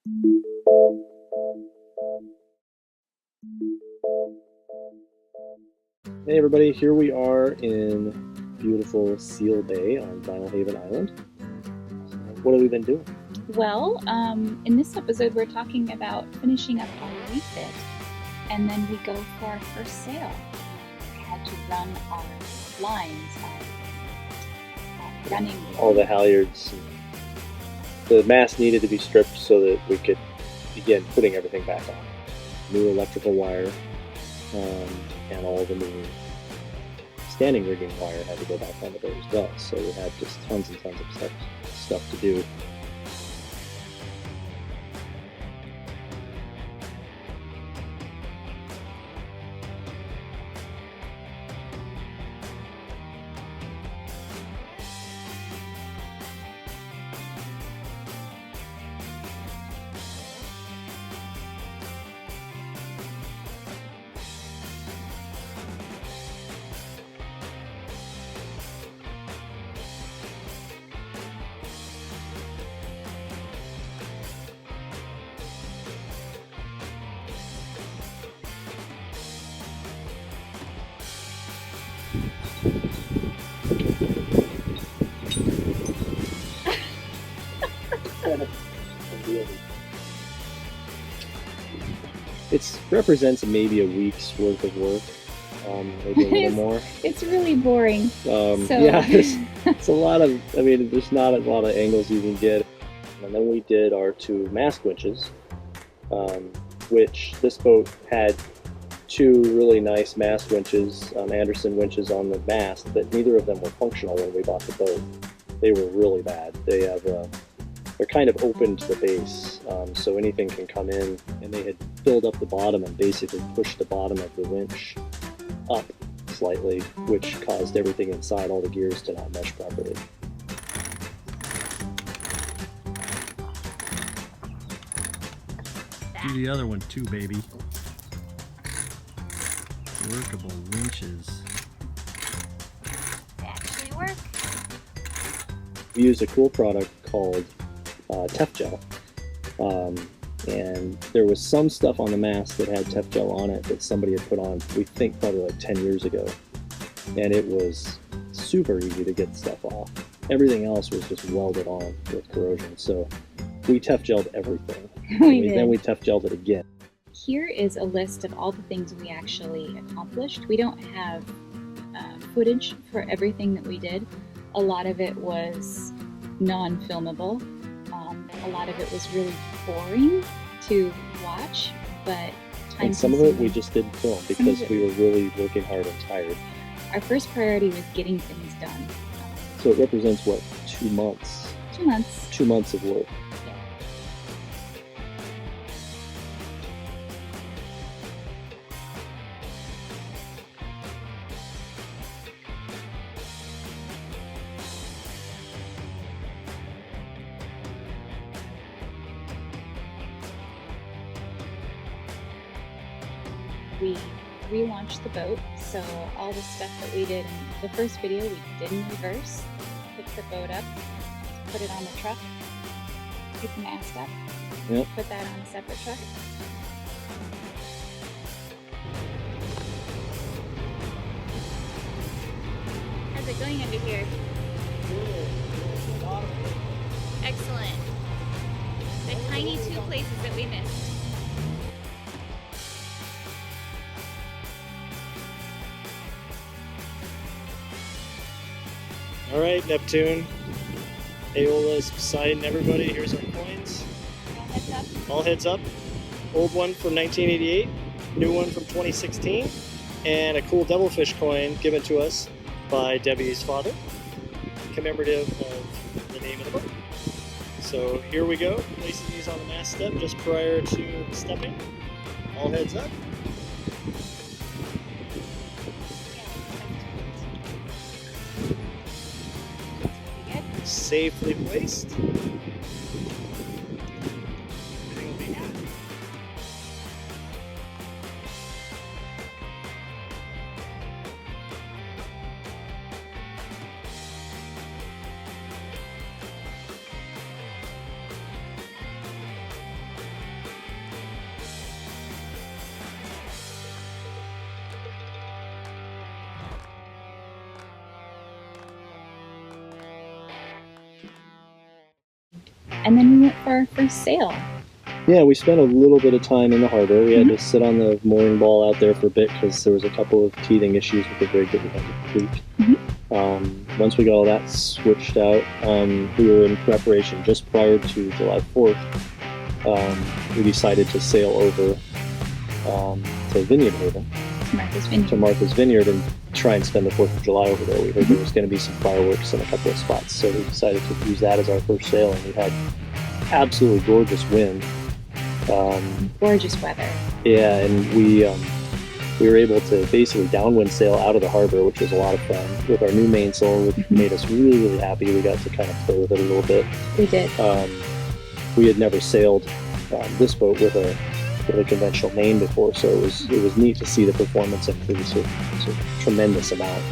Hey everybody, here we are in beautiful Seal Bay on Vinyl Haven Island. What have we been doing? Well, in this episode we're talking about finishing up our refit, and then we go for our first sail. We had to run our lines, running all the halyards. The mast needed to be stripped so that we could begin putting everything back on. New electrical wire, and all the new standing rigging wire had to go back onto there as well. So we had just tons and tons of stuff to do. It represents maybe a week's worth of work, maybe a little more. It's really boring. Yeah, it's a lot of, there's not a lot of angles you can get. And then we did our two mast winches, which this boat had two really nice mast winches, Anderson winches on the mast, but neither of them were functional when we bought the boat. They were really bad. They're kind of open to the base, so anything can come in, and they had filled up the bottom and basically pushed the bottom of the winch up slightly, which caused everything inside, all the gears, to not mesh properly. Do the other one too, baby. Workable winches. They actually work. We used a cool product called Tef Gel, and there was some stuff on the mast that had Tef Gel on it that somebody had put on, we think probably like 10 years ago, and it was super easy to get stuff off. Everything else was just welded on with corrosion, so we Tef Gel'd everything. Then we Tef Gel'd it again. Here is a list of all the things we actually accomplished. We don't have footage for everything that we did. A lot of it was non-filmable. A lot of it was really boring to watch, but and some of it we just didn't film because we were really working hard and tired. Our first priority was getting things done. So it represents what, 2 months? 2 months. 2 months of work. We relaunched the boat, so all the stuff that we did in the first video we did in reverse. Picked the boat up, put it on the truck, pick the mast up, put that on a separate truck. How's it going under here? Excellent. The tiny 2 places that we missed. All right, Neptune, Aeolus, Poseidon, everybody, here's our coins. All heads up. All heads up. Old one from 1988, new one from 2016, and a cool Devilfish coin given to us by Debbie's father, commemorative of the name of the boat. So here we go, placing these on the mast step just prior to stepping. All heads up. Safely placed. Everything will be good. And then we went for our first sail. Yeah, we spent a little bit of time in the harbor. We had to sit on the mooring ball out there for a bit because there was a couple of teething issues with the rig that we had to tweak. Once we got all that switched out, we were in preparation just prior to July 4th. We decided to sail over to Vineyard Haven, to Martha's Vineyard, and try and spend the 4th of July over there. We heard there was going to be some fireworks in a couple of spots, so we decided to use that as our first sail, and we had absolutely gorgeous wind. Gorgeous weather. Yeah, and we were able to basically downwind sail out of the harbor, which was a lot of fun, with our new mainsail, which made us really, really happy. We got to kind of play with it a little bit. We did. We had never sailed this boat with a conventional main before, so it was neat to see the performance increase a tremendous amount.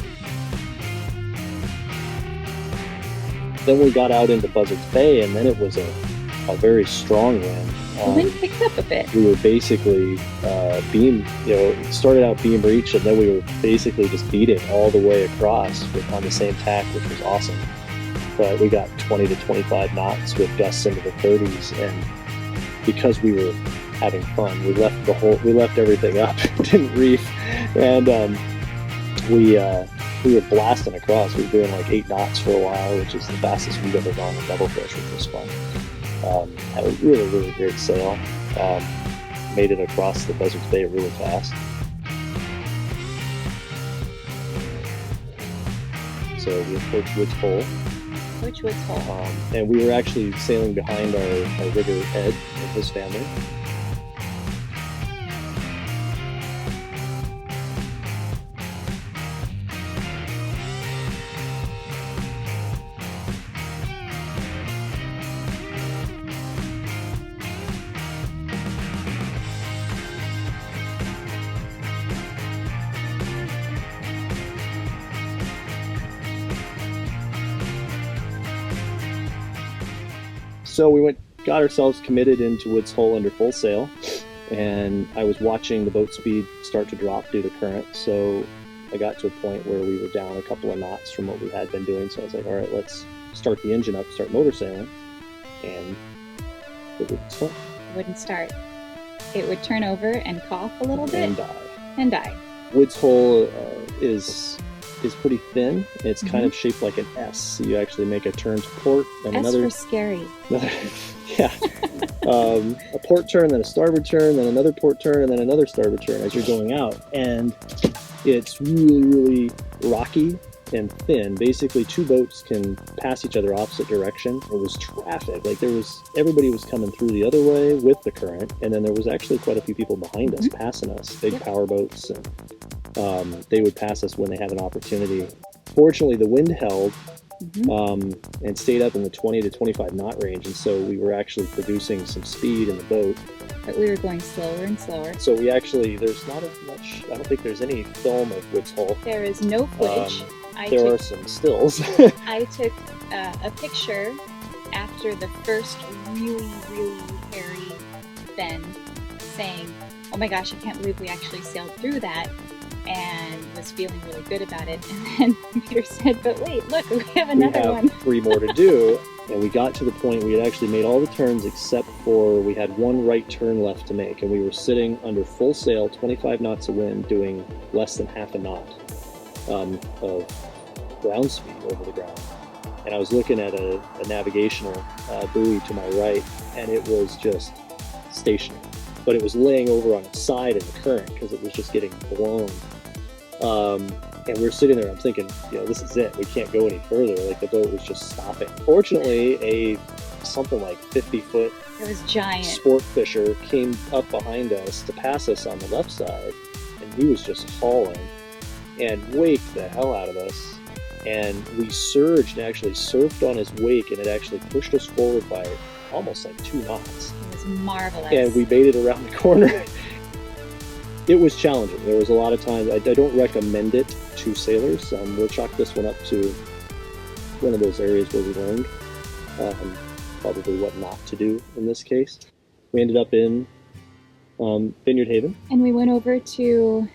Then we got out into Buzzards Bay, and then it was a very strong wind. The wind picked up a bit. We were basically it started out beam reach, and then we were basically just beating all the way across on the same tack, which was awesome. But we got 20 to 25 knots with gusts into the 30s, and because we were having fun, we left everything up, didn't reef, and we were blasting across. We were doing like 8 knots for a while, which is the fastest we've ever gone with Devilfish, which was fun. Had a really, really great sail. Made it across the Buzzards Bay really fast. So we approached Woods Hole. And we were actually sailing behind our rigger Ed and his family. So we got ourselves committed into Woods Hole under full sail, and I was watching the boat speed start to drop due to current, so I got to a point where we were down a couple of knots from what we had been doing, so I was like, all right, let's start the engine up, start motor sailing, and it wouldn't start. It wouldn't start. It would turn over and cough a little bit. And die. Woods Hole is pretty thin. It's kind of shaped like an S. So you actually make a turn to port and S for scary. Yeah. A port turn, then a starboard turn, then another port turn, and then another starboard turn as you're going out. And it's really, really rocky and thin. Basically, 2 boats can pass each other opposite direction. It was traffic. Like everybody was coming through the other way with the current, and then there was actually quite a few people behind us passing us, big power boats, and they would pass us when they had an opportunity. Fortunately, the wind held and stayed up in the 20 to 25 knot range, and so we were actually producing some speed in the boat. But we were going slower and slower. So there's not as much, I don't think there's any film of Woods Hole. There is no footage. There are some stills. I took a picture after the first really, really hairy bend, saying, oh my gosh, I can't believe we actually sailed through that, and was feeling really good about it. And then Peter said, but wait, look, we have another one. 3 more to do. And we got to the point we had actually made all the turns except for we had 1 right turn left to make, and we were sitting under full sail, 25 knots of wind, doing less than half a knot of ground speed over the ground. And I was looking at a navigational buoy to my right, and it was just stationary. But it was laying over on its side in the current because it was just getting blown. And we were sitting there, I'm thinking, this is it. We can't go any further. Like, the boat was just stopping. Fortunately, something like 50-foot it was giant sport fisher came up behind us to pass us on the left side, and he was just hauling and waked the hell out of us. And we surged and actually surfed on his wake, and it actually pushed us forward by almost like 2 knots. It was marvelous. And we made it around the corner. It was challenging. There was a lot of times. I don't recommend it to sailors. We'll chalk this one up to one of those areas where we learned probably what not to do in this case. We ended up in Vineyard Haven. And we went over to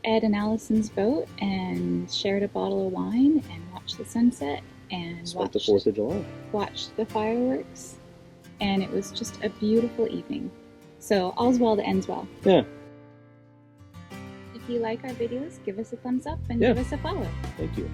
Ed and Allison's boat and shared a bottle of wine and watched the sunset and spent the 4th of July. Watched the fireworks and it was just a beautiful evening. So all's well that ends well. Yeah. If you like our videos, give us a thumbs up and Yeah. give us a follow. Thank you.